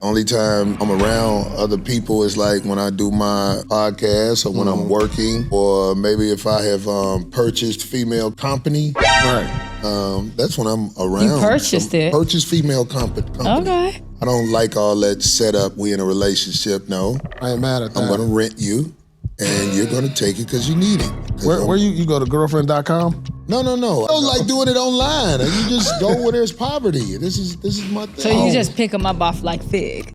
Only time I'm around other people is like when I do my podcast or when I'm working, or maybe if I have purchased female company. Right. That's when I'm around. You purchased it? Purchased female company. Okay. I don't like all that setup. We in a relationship. No. I ain't mad at that. I'm gonna rent you, and you're gonna take it because you need it. Where you go to girlfriend.com? No. I don't like doing it online. You just go where there's poverty. This is my thing. So you just pick them up off like Fig.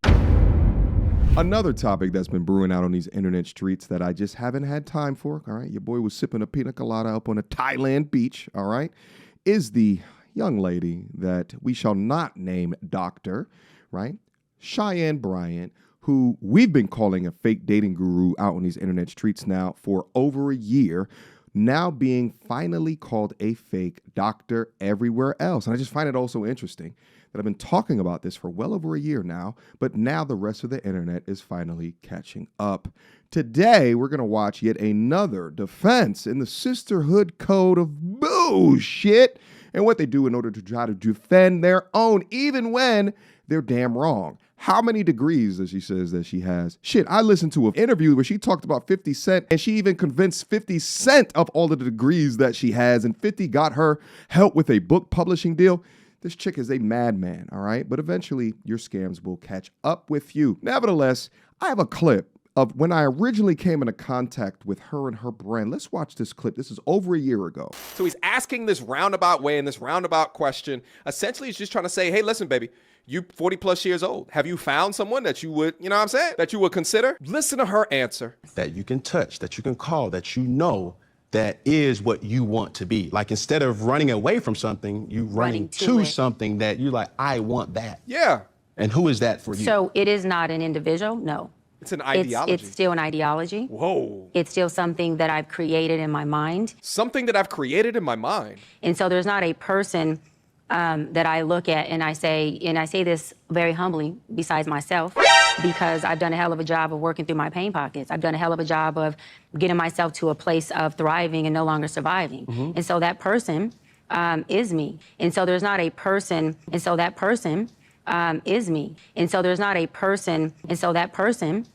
Another topic that's been brewing out on these internet streets that I just haven't had time for, all right? Your boy was sipping a pina colada up on a Thailand beach, all right? Is the young lady that we shall not name Doctor, right? Cheyenne Bryant, who we've been calling a fake dating guru out on these internet streets now for over a year, now being finally called a fake doctor everywhere else. And I just find it also interesting that I've been talking about this for well over a year now, but now the rest of the internet is finally catching up. Today, we're going to watch yet another defense in the sisterhood code of bullshit and what they do in order to try to defend their own, even when they're damn wrong. How many degrees does she says that she has? Shit, I listened to an interview where she talked about 50 Cent, and she even convinced 50 Cent of all of the degrees that she has, and 50 got her help with a book publishing deal. This chick is a madman, all right? But eventually, your scams will catch up with you. Nevertheless, I have a clip of when I originally came into contact with her and her brand. Let's watch this clip. This is over a year ago. So he's asking this roundabout way and this roundabout question. Essentially, he's just trying to say, hey, listen, baby, you 40 plus years old. Have you found someone that you would, you know what I'm saying, that you would consider? Listen to her answer. That you can touch, that you can call, that you know that is what you want to be. Like, instead of running away from something, you running to something that you're like, I want that. Yeah. And who is that for you? So it is not an individual, no. It's an ideology. It's still an ideology. Whoa. It's still something that I've created in my mind. Something that I've created in my mind. And so there's not a person that I look at and I say this very humbly, besides myself, because I've done a hell of a job of working through my pain pockets. I've done a hell of a job of getting myself to a place of thriving and no longer surviving. And so that person is me. And so there's not a person, and so that person is me. And so there's not a person, and so that person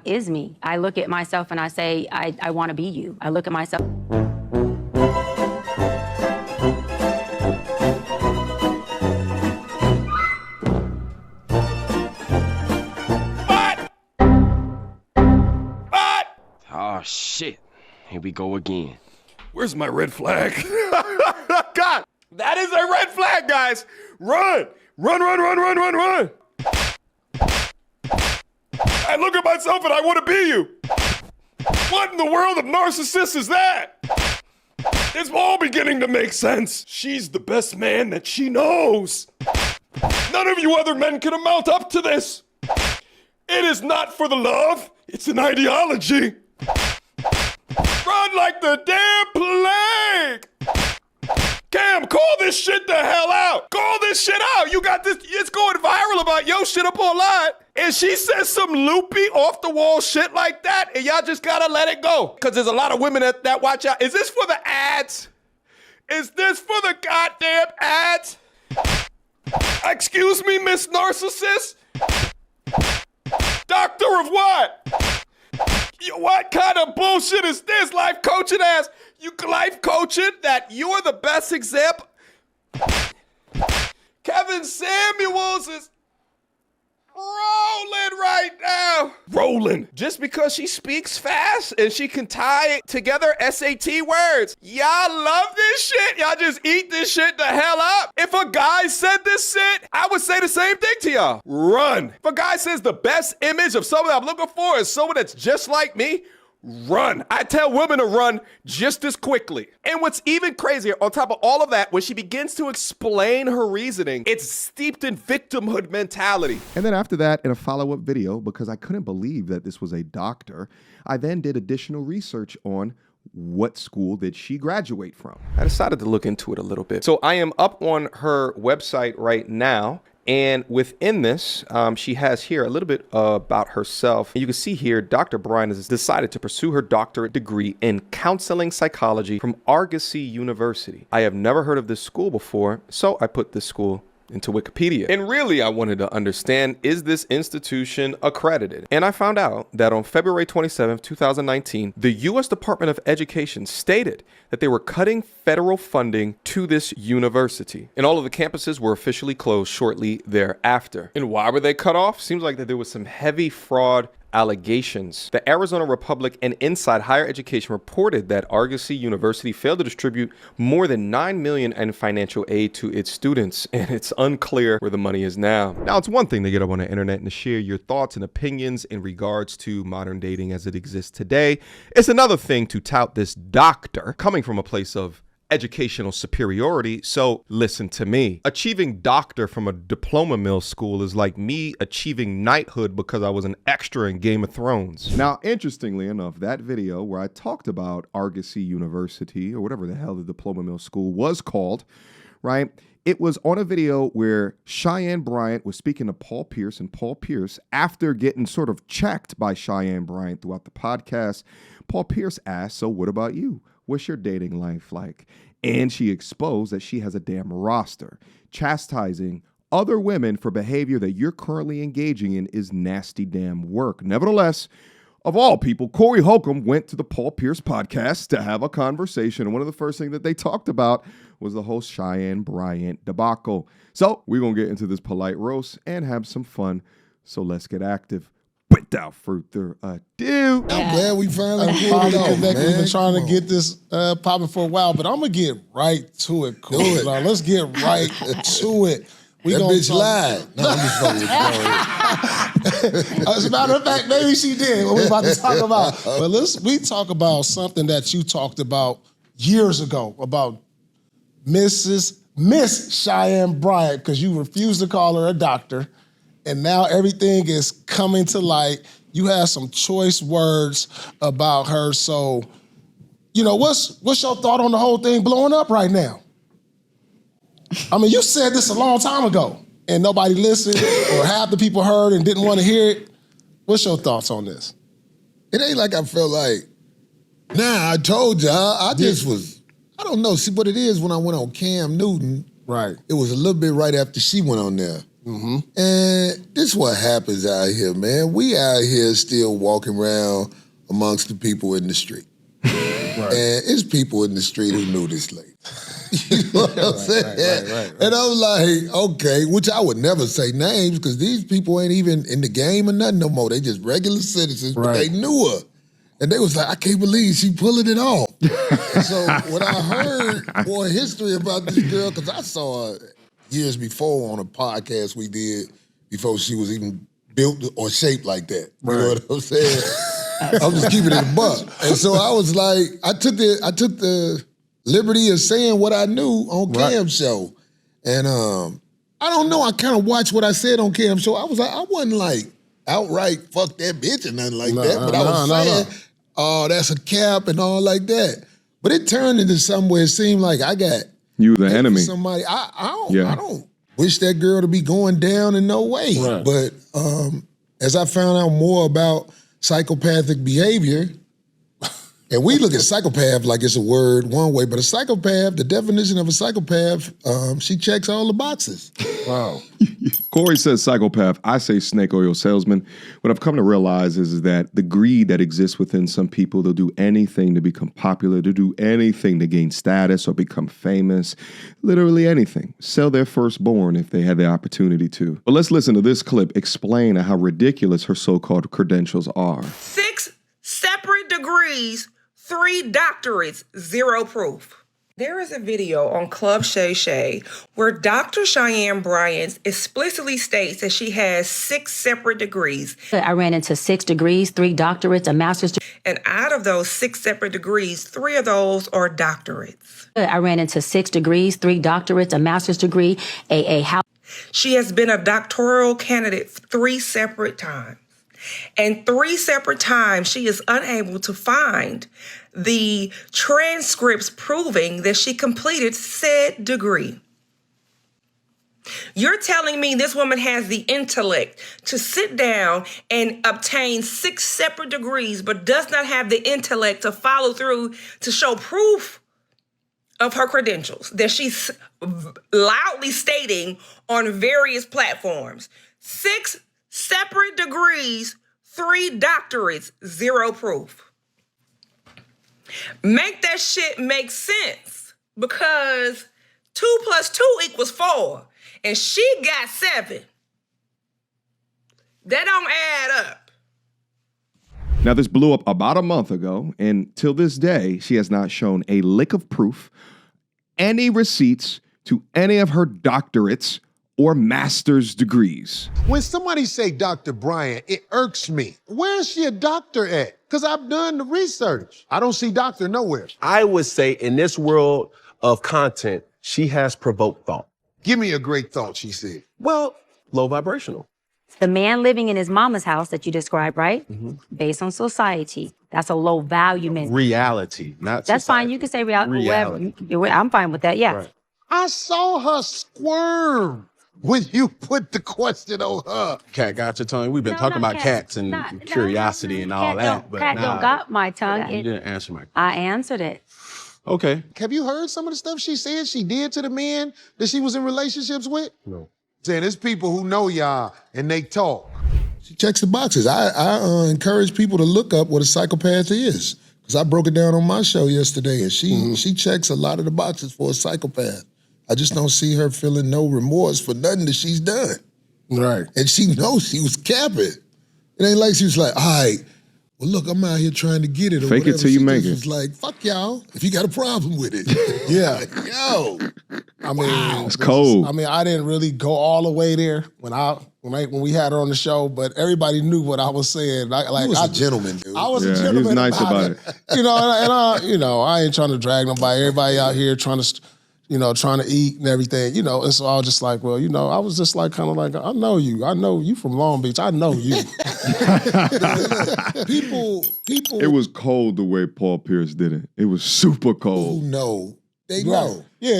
is me. I look at myself and I say, I want to be you. I look at myself. Oh, shit. Here we go again. Where's my red flag? God, that is a red flag, guys. Run. Run. I look at myself and I want to be you. What in the world of narcissist is that? It's all beginning to make sense. She's the best man that she knows. None of you other men can amount up to this. It is not for the love. It's an ideology. Run like the damn plague. Cam, call this shit the hell out. Call this shit out. You got this. It's going viral about your shit up online. And she says some loopy, off the wall shit like that. And y'all just gotta let it go. Because there's a lot of women that watch out. Is this for the ads? Is this for the goddamn ads? Excuse me, Miss Narcissist? Doctor of what? What kind of bullshit is this? Life coaching ass. You life coaching that you're the best example. Kevin Samuels is rolling right now. Rolling. Just because she speaks fast and she can tie together SAT words. Y'all love this shit. Y'all just eat this shit the hell up. If a guy said this shit, I would say the same thing to y'all. Run. If a guy says the best image of someone I'm looking for is someone that's just like me, run. I tell women to run just as quickly. And what's even crazier, on top of all of that, when she begins to explain her reasoning, it's steeped in victimhood mentality. And then after that, in a follow-up video, because I couldn't believe that this was a doctor, I then did additional research on what school did she graduate from. I decided to look into it a little bit. So I am up on her website right now. And within this, she has here a little bit about herself. You can see here, Dr. Bryant has decided to pursue her doctorate degree in counseling psychology from Argosy University. I have never heard of this school before, so I put this school into Wikipedia. And really, I wanted to understand, is this institution accredited? And I found out that on February 27, 2019, the U.S. Department of Education stated that they were cutting federal funding to this university. And all of the campuses were officially closed shortly thereafter. And why were they cut off? Seems like that there was some heavy fraud allegations. The Arizona Republic and Inside Higher Education reported that Argosy University failed to distribute more than $9 million in financial aid to its students, and it's unclear where the money is now. Now, it's one thing to get up on the internet and to share your thoughts and opinions in regards to modern dating as it exists today. It's another thing to tout this doctor coming from a place of educational superiority. So listen to me. Achieving doctor from a diploma mill school is like me achieving knighthood because I was an extra in Game of Thrones. Now, interestingly enough, that video where I talked about Argosy University, or whatever the hell the diploma mill school was called, right? It was on a video where Cheyenne Bryant was speaking to Paul Pierce, and Paul Pierce, after getting sort of checked by Cheyenne Bryant throughout the podcast, Paul Pierce asked, so what about you? What's your dating life like? And she exposed that she has a damn roster. Chastising other women for behavior that you're currently engaging in is nasty damn work. Nevertheless, of all people, Corey Holcomb went to the Paul Pierce podcast to have a conversation. And one of the first things that they talked about was the whole Cheyenne Bryant debacle. So we're going to get into this polite roast and have some fun. So let's get active. Without further ado. I'm glad we finally pulled it off, man. We've been trying to get this popping for a while, but I'm going to get right to it, Corey. Do it. Now, let's get right to it. That bitch lied. No, I'm just fucking with you. As a matter of fact, maybe she did, what we're about to talk about. But we talk about something that you talked about years ago, about Miss Cheyenne Bryant, because you refused to call her a doctor. And now everything is coming to light. You have some choice words about her. So, you know, what's your thought on the whole thing blowing up right now? I mean, you said this a long time ago, and nobody listened, or half the people heard and didn't want to hear it. What's your thoughts on this? It ain't like I felt like, nah, I told you. I just was, I don't know. See, what it is, when I went on Cam Newton, Right. it was a little bit right after she went on there. Mm-hmm. And this is what happens out here, man. We out here still walking around amongst the people in the street. Right. And it's people in the street who knew this lady. You know what I'm saying? Right. And I was like, okay, which I would never say names because these people ain't even in the game or nothing no more. They just regular citizens, but they knew her. And they was like, I can't believe she pulling it off. So when I heard more history about this girl, because I saw her years before on a podcast we did before she was even built or shaped like that. You know what I'm saying? I'm just keeping it a buck. And so I was like, I took the liberty of saying what I knew on Cam's show. And I don't know, I kind of watched what I said on Cam's show. I was like, I wasn't like outright fuck that bitch or nothing like that, but I was saying, oh, that's a cap and all like that. But it turned into something where it seemed like I got you the enemy. Somebody, I don't wish that girl to be going down in no way. Right. But as I found out more about psychopathic behavior, and we look at psychopath like it's a word one way, but a psychopath, the definition of a psychopath, she checks all the boxes. Wow. Corey says psychopath. I say snake oil salesman. What I've come to realize is that the greed that exists within some people, they'll do anything to become popular, to do anything to gain status or become famous, literally anything. Sell their firstborn if they had the opportunity to. But let's listen to this clip explain how ridiculous her so-called credentials are. 6 separate degrees, 3 doctorates, 0 proof. There is a video on Club Shay Shay where Dr. Cheyenne Bryant explicitly states that she has 6 separate degrees. I ran into 6 degrees, 3 doctorates, a master's degree. And out of those 6 separate degrees, 3 of those are doctorates. I ran into 6 degrees, 3 doctorates, a master's degree, a house. She has been a doctoral candidate 3 separate times. And 3 separate times, she is unable to find the transcripts proving that she completed said degree. You're telling me this woman has the intellect to sit down and obtain 6 separate degrees, but does not have the intellect to follow through to show proof of her credentials, that she's loudly stating on various platforms. 6 separate degrees, 3 doctorates, 0 proof. Make that shit make sense, because 2 + 2 = 4, and she got 7. That don't add up. Now, this blew up about a month ago, and till this day, she has not shown a lick of proof, any receipts to any of her doctorates or master's degrees. When somebody say Dr. Bryant, it irks me. Where is she a doctor at? Because I've done the research. I don't see doctor nowhere. I would say in this world of content, she has provoked thought. Give me a great thought, she said. Well, low vibrational. The man living in his mama's house that you described, right? Based on society, that's a low value man. Reality, not That's society. fine. You can say reality. Reality. I'm fine with that. Yeah. Right. I saw her squirm when you put the question on her. Cat got your tongue. We've been No, talking not about cat. cats and No, curiosity and all Cat that. don't- But Cat nah, don't got my tongue. you didn't answer my question. I answered it. Okay. Have you heard some of the stuff she said she did to the men that she was in relationships with? No. Saying there's people who know y'all and they talk. She checks the boxes. I encourage people to look up what a psychopath is, because I broke it down on my show yesterday, and she checks a lot of the boxes for a psychopath. I just don't see her feeling no remorse for nothing that she's done. Right. And she knows she was capping. It ain't like she was like, all right, well, look, I'm out here trying to get it. Or Fake it whatever. till you She make just it. was like, fuck y'all, if you got a problem with it. Yeah. Like, yo. I mean, It's cold. I mean, I didn't really go all the way there when we had her on the show, but everybody knew what I was saying. He was a gentleman, dude. I was Yeah, a he was gentleman. nice about it. You know, I ain't trying to drag nobody. Everybody out here trying to eat and everything, And so I was just like, well, I was just like, kind of like, I know you from Long Beach. I know you. People It was cold the way Paul Pierce did it. It was super who cold. know, they Right. know. Yeah,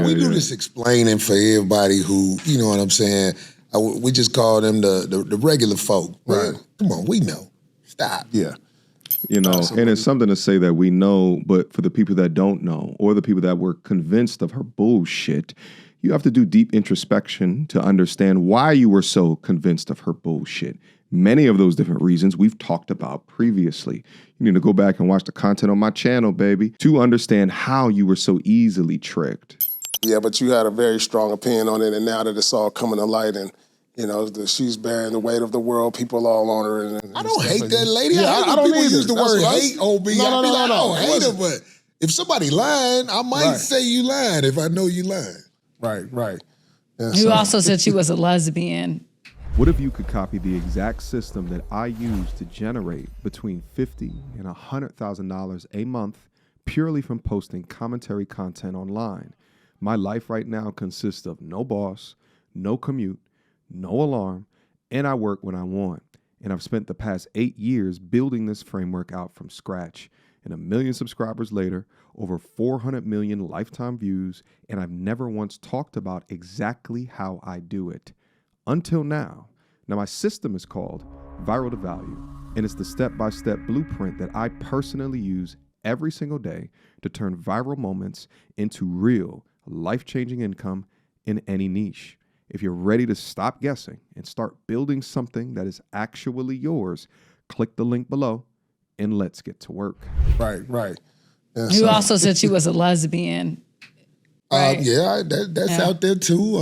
We do this explaining for everybody who, you know what I'm saying? We just call them the regular folk. Right. Come on, we know. Stop. Yeah. And it's something to say that we know, but for the people that don't know, or the people that were convinced of her bullshit, you have to do deep introspection to understand why you were so convinced of her bullshit. Many of those different reasons we've talked about previously. You need to go back and watch the content on my channel, baby, to understand how you were so easily tricked. Yeah, but you had a very strong opinion on it, and now that it's all coming to light, and she's bearing the weight of the world, people all on her. And I don't hate that lady. Yeah, I don't people either. use the That's word what I- hate on me. No, I no, don't hate her, Listen. but if somebody lying, I might Right. say you lying if I know you lying. Right. Yeah, You so- also said she was a lesbian. What if you could copy the exact system that I use to generate between $50,000 and $100,000 a month purely from posting commentary content online? My life right now consists of no boss, no commute, no alarm, and I work when I want. And I've spent the past 8 years building this framework out from scratch. And 1 million subscribers later, over 400 million lifetime views, and I've never once talked about exactly how I do it. Until now. Now, my system is called Viral to Value, and it's the step-by-step blueprint that I personally use every single day to turn viral moments into real, life-changing income in any niche. If you're ready to stop guessing and start building something that is actually yours, click the link below and let's get to work. Right. Yeah, You so- also said she was a lesbian. Right. That's out there too.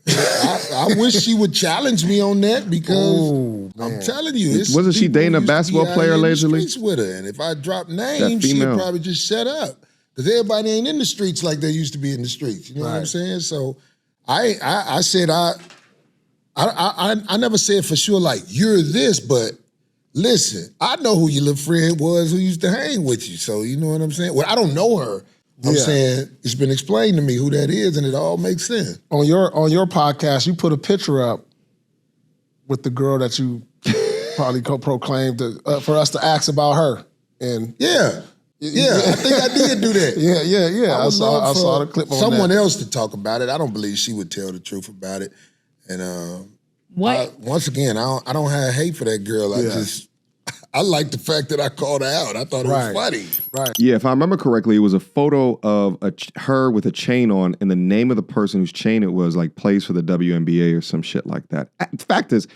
I wish she would challenge me on that, because I'm telling you, it's Wasn't she people dating a who used to be basketball out player here in the allegedly? streets with her, and if I drop names, she'd female. probably just shut up, because everybody ain't in the streets like they used to be in the streets. You know what I'm saying? So I said I never said for sure like you're this, but listen, I know who your little friend was who used to hang with you. So you know what I'm saying? Well, I don't know her. I'm saying it's been explained to me who that is, and it all makes sense. On your podcast, you put a picture up with the girl that you probably proclaimed for us to ask about her. And Yeah, I think I did do that. yeah. I would love saw for the clip on someone that. else to talk about it. I don't believe she would tell the truth about it. And What? once again, I don't have hate for that girl. I like the fact that I called her out. I thought it was funny. Right. Yeah, if I remember correctly, it was a photo of her with a chain on, and the name of the person whose chain it was like plays for the WNBA or some shit like that. The fact is,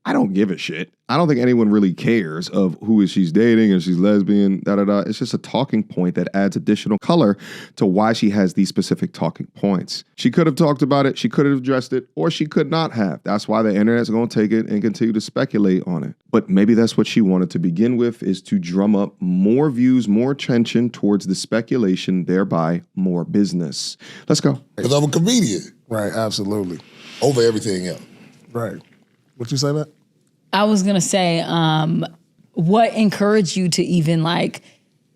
I don't give a shit. I don't think anyone really cares of who is she's dating or she's lesbian, da-da-da. It's just a talking point that adds additional color to why she has these specific talking points. She could have talked about it, she could have addressed it, or she could not have. That's why the internet's going to take it and continue to speculate on it. But maybe that's what she wanted to begin with, is to drum up more views, more attention towards the speculation, thereby more business. Let's go. Because I'm a comedian. Right, absolutely. Over everything else. Right. What you say, Matt? I was gonna say, what encouraged you to even like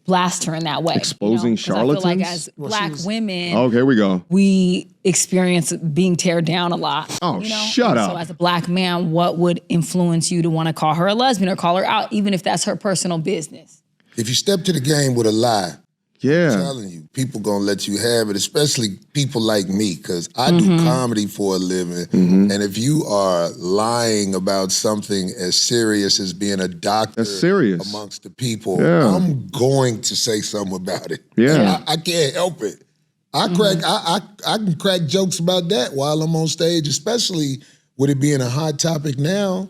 blast her in that way? Exposing 'Cause I feel like charlatans? as Black women, Oh, here we go. we experience being teared down a lot. Oh, shut up. So as a Black man, what would influence you to want to call her a lesbian or call her out, even if that's her personal business? If you step to the game with a lie, I'm Yeah. telling you, people gonna let you have it, especially people like me, because I do comedy for a living. And if you are lying about something as serious as being a doctor That's serious. amongst the people, Yeah. I'm going to say something about it. Yeah. And I can't help it. I can crack jokes about that while I'm on stage, especially with it being a hot topic now.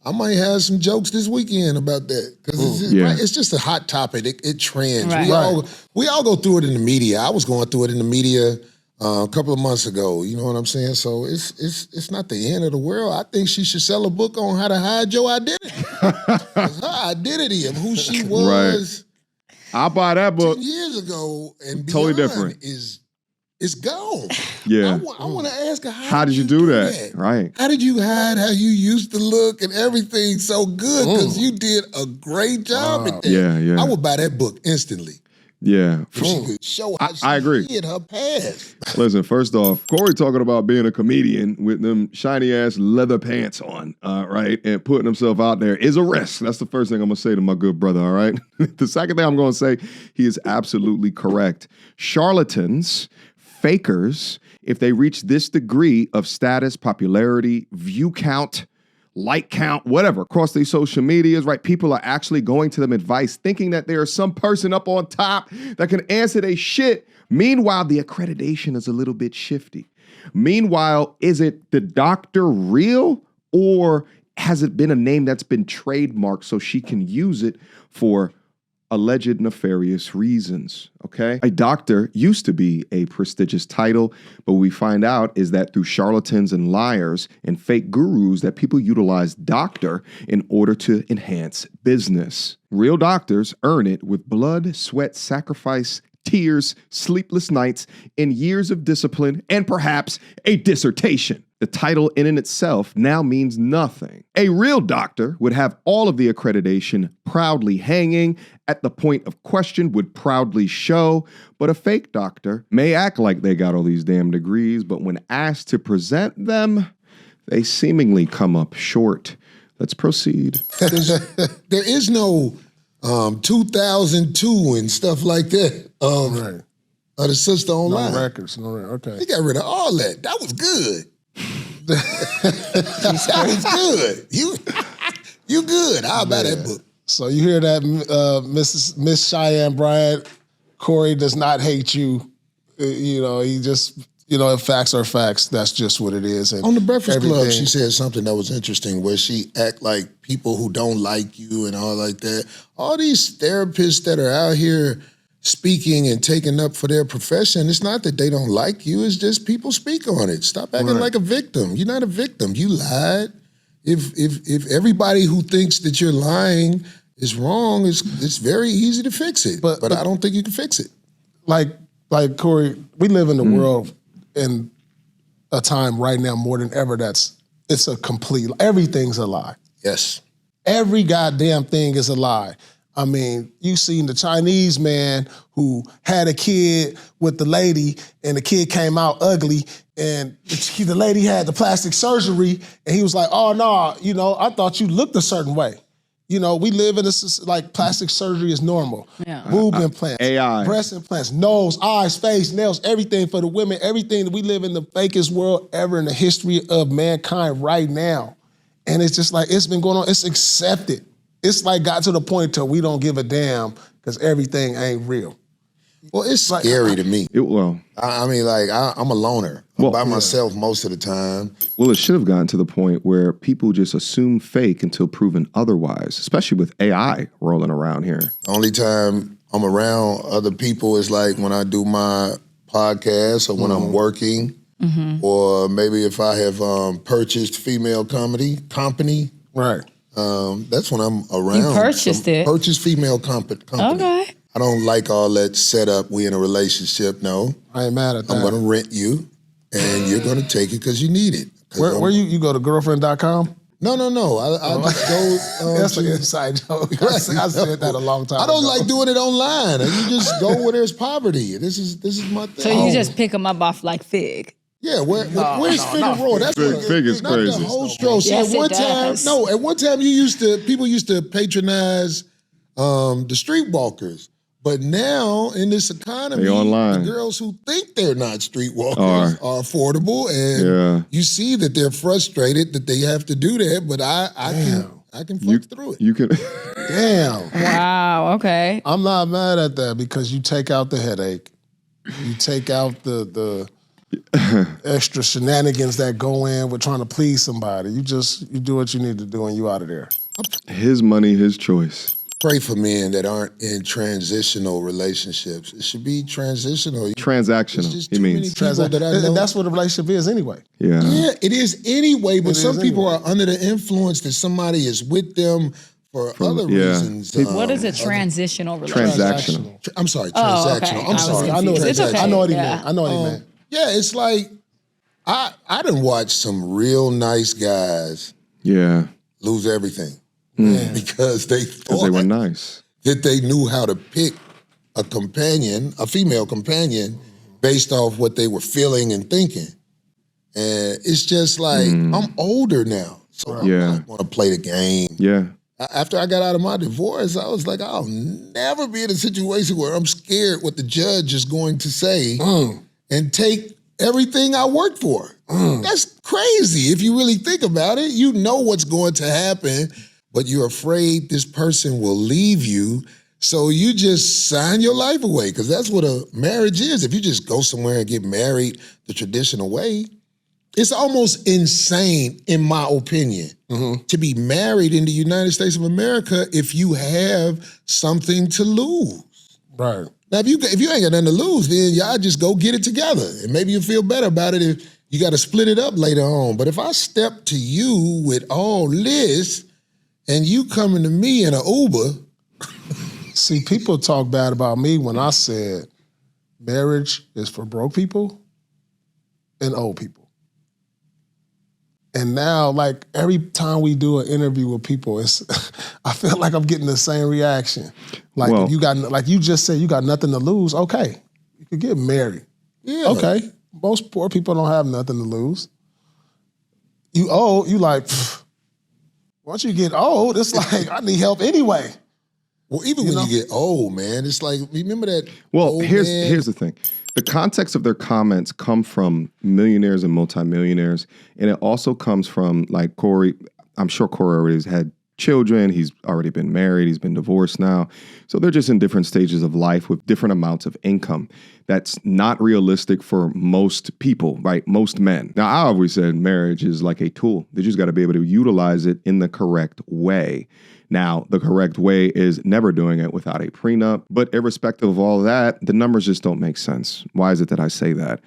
I might have some jokes this weekend about that because it's just a hot topic. It trends. Right. We all go through it in the media. I was going through it in the media a couple of months ago. You know what I'm saying? So it's not the end of the world. I think she should sell a book on how to hide your identity. It's her identity of who she was I'll buy that book. 10 years ago and Totally beyond different. It's gone. Yeah. I want to ask her, How did you do that? Right. How did you hide how you used to look and everything so good? Because you did a great job at that. Yeah. I would buy that book instantly. Yeah. If she could show how I agree. she hid her past. Listen, first off, Corey talking about being a comedian with them shiny ass leather pants on, right? And putting himself out there is a risk. That's the first thing I'm going to say to my good brother, all right? The second thing I'm going to say, he is absolutely correct. Charlatans, fakers, if they reach this degree of status, popularity, view count, like count, whatever, across these social medias, right? People are actually going to them advice, thinking that there is some person up on top that can answer their shit. Meanwhile, the accreditation is a little bit shifty. Meanwhile, is it the doctor real, or has it been a name that's been trademarked so she can use it for alleged nefarious reasons, okay? A doctor used to be a prestigious title, but what we find out is that through charlatans and liars and fake gurus that people utilize doctor in order to enhance business. Real doctors earn it with blood, sweat, sacrifice, tears, sleepless nights, and years of discipline, and perhaps a dissertation. The title in and itself now means nothing. A real doctor would have all of the accreditation proudly hanging, at the point of question would proudly show, but a fake doctor may act like they got all these damn degrees, but when asked to present them, they seemingly come up short. Let's proceed. There is no 2002 and stuff like that. The sister online. No records. Okay. They got rid of all that. That was good. That was good. You good. I'll buy that book. So you hear that, Miss Cheyenne Bryant? Corey does not hate you. He just, if facts are facts, that's just what it is. And on the Breakfast Club, everything. she said something that was interesting where she act like people who don't like you and all like that. All these therapists that are out here speaking and taking up for their profession, it's not that they don't like you, it's just people speak on it. Stop acting like a victim. You're not a victim. You lied. If everybody who thinks that you're lying is wrong, it's very easy to fix it. But I don't think you can fix it. Like Corey, we live in the world in a time right now more than ever it's a complete, everything's a lie. Yes. Every goddamn thing is a lie. I mean, you seen the Chinese man who had a kid with the lady and the kid came out ugly and the lady had the plastic surgery and he was like, oh no, I thought you looked a certain way. We live in like plastic surgery is normal. Yeah. Boob implants, AI. breast implants, nose, eyes, face, nails, everything for the women, everything that we live in the fakest world ever in the history of mankind right now. And it's just like, it's been going on, it's accepted. it's like got to the point till we don't give a damn because everything ain't real. Well, it's scary to me. I mean, like, I'm a loner. I'm by myself most of the time. Well, it should have gotten to the point where people just assume fake until proven otherwise, especially with AI rolling around here. The only time I'm around other people is like when I do my podcast or when I'm working, or maybe if I have purchased female company. Right. That's when I'm around. You purchased it. Purchased female company. Okay. I don't like all that setup. We in a relationship. No. I ain't mad at that. I'm going to rent you, and you're going to take it because you need it. Where you go to girlfriend.com? No. I just go. That's an inside joke. I said that a long time I don't ago. like doing it online. You just go where there's poverty. This is my thing. So you just pick them up off like Fig. Yeah, where's Figaro? That's Fig is crazy. The whole stroke. Yes, at one it time, does. at one time people used to patronize the streetwalkers. But now in this economy, They online. the girls who think they're not streetwalkers are affordable, and you see that they're frustrated that they have to do that. But I can flex through it. You can. Damn. Wow, okay. I'm not mad at that because you take out the headache. You take out the extra shenanigans that go in with trying to please somebody. You do what you need to do and you out of there. His money, his choice. Pray for men that aren't in transitional relationships. It should be transitional. Transactional, he means. People that I know. That's what a relationship is anyway. Yeah. Yeah, it is anyway, but It some is people anyway. are under the influence that somebody is with them for other reasons. What is a transitional relationship? Transactional. I'm sorry, Oh, okay. transactional. I I'm was sorry. I know what It's okay. I know what he Yeah. meant. I know what he meant. Yeah, it's like I done watched some real nice guys Yeah. lose everything because they Because they were nice. that they knew how to pick a companion, a female companion, based off what they were feeling and thinking. And it's just like, I'm older now, so I'm not going to play the game. Yeah. After I got out of my divorce, I was like, I'll never be in a situation where I'm scared what the judge is going to say and take everything I worked for. That's crazy. If you really think about it, you know what's going to happen, but you're afraid this person will leave you. So you just sign your life away, because that's what a marriage is. If you just go somewhere and get married the traditional way, it's almost insane, in my opinion, to be married in the United States of America if you have something to lose. Right. Now, if you ain't got nothing to lose, then y'all just go get it together. And maybe you'll feel better about it if you got to split it up later on. But if I step to you with all this and you coming to me in an Uber. See, people talk bad about me when I said marriage is for broke people and old people. And now, like, every time we do an interview with people, I feel like I'm getting the same reaction. Like, if you got, like you just said, you got nothing to lose. Okay, you could get married. Yeah. Okay, most poor people don't have nothing to lose. You old, you like, once you get old, it's like, I need help anyway. Well, even when you get old, man, it's like, remember that Well, here's the thing. The context of their comments come from millionaires and multimillionaires, and it also comes from, like, Corey. I'm sure Corey already has had children. He's already been married. He's been divorced now. So they're just in different stages of life with different amounts of income. That's not realistic for most people, right? Most men. Now, I always said marriage is like a tool. They just got to be able to utilize it in the correct way. Now, the correct way is never doing it without a prenup. But irrespective of all that, the numbers just don't make sense. Why is it that I say that?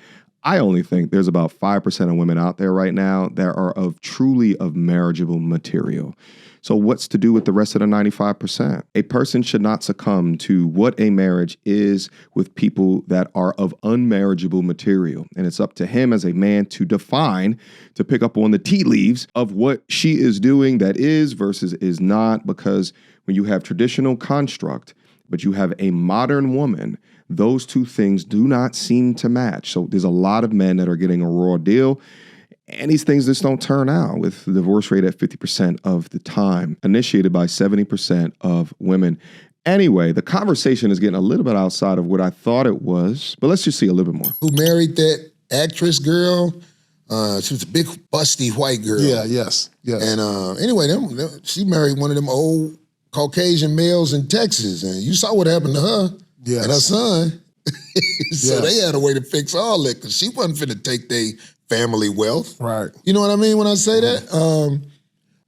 I only think there's about 5% of women out there right now that are truly of marriageable material. So what's to do with the rest of the 95%? A person should not succumb to what a marriage is with people that are of unmarriageable material. And it's up to him as a man to define, to pick up on the tea leaves of what she is doing that is versus is not. Because when you have traditional construct, but you have a modern woman, those two things do not seem to match. So there's a lot of men that are getting a raw deal. And these things just don't turn out, with the divorce rate at 50% of the time, initiated by 70% of women. Anyway, the conversation is getting a little bit outside of what I thought it was, but let's just see a little bit more. Who married that actress girl? She was a big, busty white girl. Yeah, yes. And anyway, she married one of them old Caucasian males in Texas, and you saw what happened to her and her son. So they had a way to fix all that because she wasn't finna take their family wealth. Right. You know what I mean when I say that?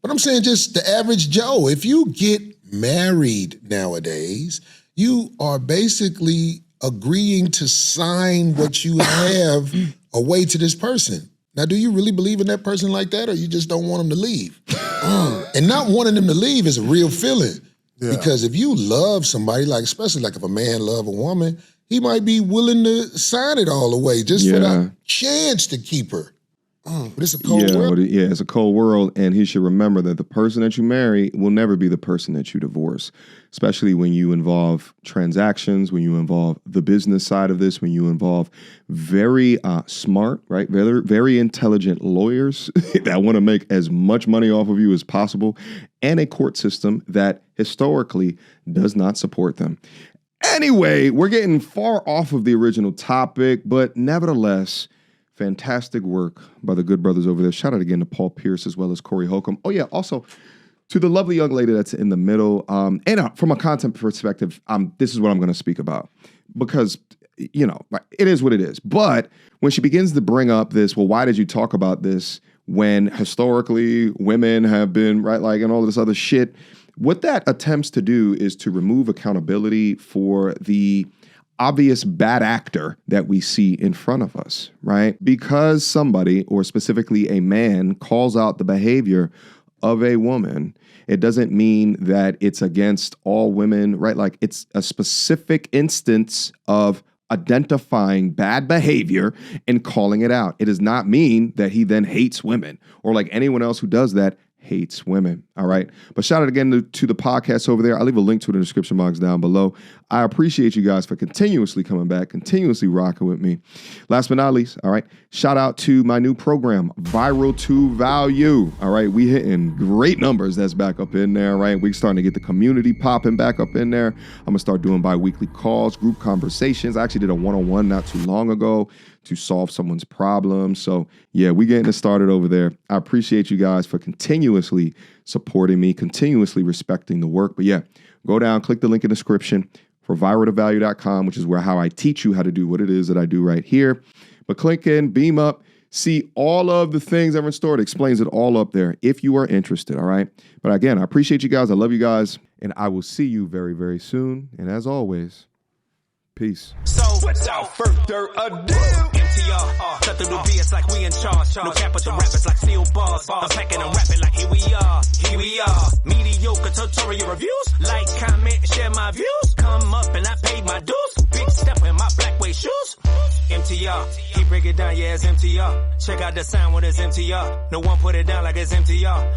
But I'm saying just the average Joe, if you get married nowadays, you are basically agreeing to sign what you have away to this person. Now, do you really believe in that person like that, or you just don't want them to leave? And not wanting them to leave is a real feeling. Yeah. Because if you love somebody, like especially like if a man love a woman, he might be willing to sign it all away just for the chance to keep her. But it's a cold world. It's a cold world, and he should remember that the person that you marry will never be the person that you divorce, especially when you involve transactions, when you involve the business side of this, when you involve very smart, right, very, very intelligent lawyers that want to make as much money off of you as possible, and a court system that historically does not support them. Anyway, we're getting far off of the original topic, but nevertheless, fantastic work by the good brothers over there. Shout out again to Paul Pierce as well as Corey Holcomb. Oh yeah, also to the lovely young lady that's in the middle. And from a content perspective, this is what I'm going to speak about because, you know, it is what it is. But when she begins to bring up this, well, why did you talk about this when historically women have been, right, like, and all this other shit, what that attempts to do is to remove accountability for the obvious bad actor that we see in front of us, right? Because somebody, or specifically a man, calls out the behavior of a woman, it doesn't mean that it's against all women, right? Like it's a specific instance of identifying bad behavior and calling it out. It does not mean that he then hates women or like anyone else who does that hates women. All right. But shout out again to the podcast over there. I'll leave a link to it in the description box down below. I appreciate you guys for continuously coming back, continuously rocking with me. Last but not least, all right, shout out to my new program, Viral to Value. All right. We hitting great numbers. That's back up in there, right? We're starting to get the community popping back up in there. I'm going to start doing bi-weekly calls, group conversations. I actually did a one-on-one not too long ago to solve someone's problem. So yeah, we getting it started over there. I appreciate you guys for continuously supporting me, continuously respecting the work. But yeah, go down, click the link in the description for viraltovalue.com, which is how I teach you how to do what it is that I do right here. But click in, beam up, see all of the things that are in store. It explains it all up there if you are interested, all right? But again, I appreciate you guys. I love you guys. And I will see you very, very soon. And as always, peace. So without further ado, MTR, cut through the BS like we in charge. No cap with the rappers like steel bars. I'm packing and rapping like here we are. Mediocre tutorial reviews. Like, comment, share my views. Come up and I paid my dues. Big step in my black way shoes. MTR, he break it down, yeah, it's MTR. Check out the sound with his MTR. No one put it down like it's MTR.